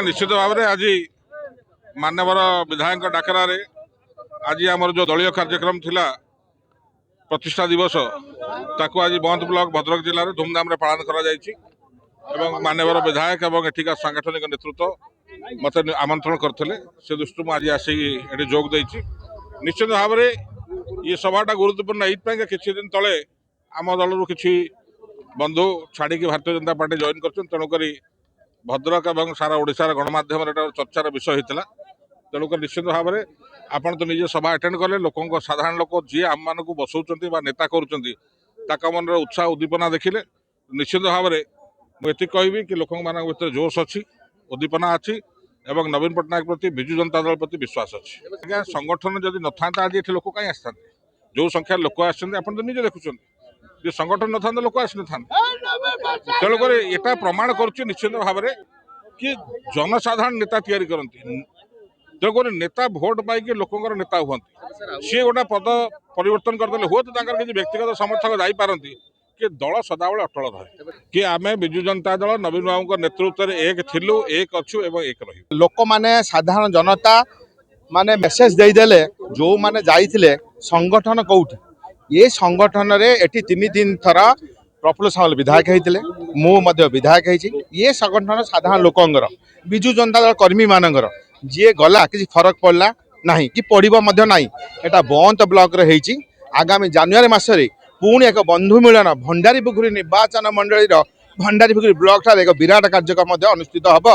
निश्चित भाव में आज मान्यवर विधायक डाकरार आज आमर जो दलीय कार्यक्रम थिला प्रतिष्ठा दिवस ताकू आज बंद ब्लॉक भद्रक जिले में धूमधाम पालन कर मान्यवर विधायक और एठिका सांगठनिक नेतृत्व मत आमंत्रण करते से दृष्टि आज आसिक जोग दे निश्चित भाव में ये सभाटा गुरुत्वपूर्ण ये किसी दिन तले आम दल कि बंधु छाड़ी भारतीय जनता पार्टी जॉइन कर तेणुक भद्रक और सारा ओडिशार गणमाध्यम चर्चार विषय होता तेणुक निश्चित भाव में आपड़ तो निजे सभा अटेंड कले लोक साधारण लोक जी आम मान बसौं नेता कर मन उत्साह उद्दीपना देखिले निश्चित भाव में मुझे कहबी कि लोक मान भर जोश अच्छी उद्दीपना अच्छी एवं नवीन पट्टनायक प्रति विजु जनता दल प्रति विश्वास अच्छी आज्ञा संगठन जदि न था आज ये लोक कहीं आसता जो संख्या लोक आते तो निजे देखुं संगठन न था लोक आसी न तेणुक यहाँ प्रमाण कर निश्चित भाव में कि जनसाधारण नेता तैयारी करती तेणुक नेता भोट पाई लोकर नेता हूँ सी गोटे पद परिवर्तन करदे हुए तो किसी व्यक्तिगत समर्थक जापारती कि दल सदाबले अटल रहे कि आम विजु जनता दल नवीन बाबू नेतृत्व में एक थिलु एक अच्छु एवं एक रही लोक माने साधारण जनता माने मेसेज देदेले जो माने जाइथिले संगठन कौटी ये संगठन रे एटी 3 थर प्रफुल्ल सामल विधायक होते मु विधायक होती ये संगठन साधारण लोकंर विजु जनता दल कर्मी मानकर जी गला किसी फरक पड़ला नहीं कि पड़ो ना यहाँ बंत ब्लॉक रही आगामी जानुरी मसरे पुणी एक बंधु मिलन भंडारीपुखुरी निर्वाचन मंडल भंडारीपुखुरी ब्लॉक ठार एक विराट कार्यक्रम अनुष्ठित हम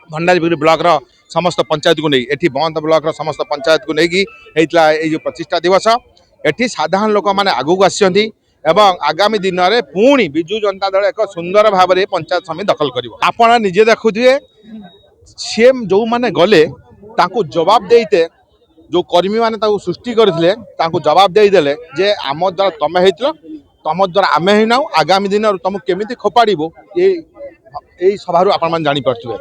भंडारीपुखुरी ब्लॉक समस्त पंचायत को नहीं एठी बंत ब्लॉक समस्त पंचायत को लेकिन ये प्रतिष्ठा दिवस एठी साधारण लोक मैंने आगू आसछन्ती एवं आगामी दिन में पुणी विजु जनता दल एक सुंदर भाव में पंचायत समिति दखल कर आपण निजे देखुए सी जो मैंने गले जवाब देते जो कर्मी मैंने सृष्टि करते जवाब देदेले जे आम द्वारा तुम हो तुम द्वारा आम ही ना आगामी दिन तुमको केमी खोपाड़ ये सभा आपण मैंने जापारे।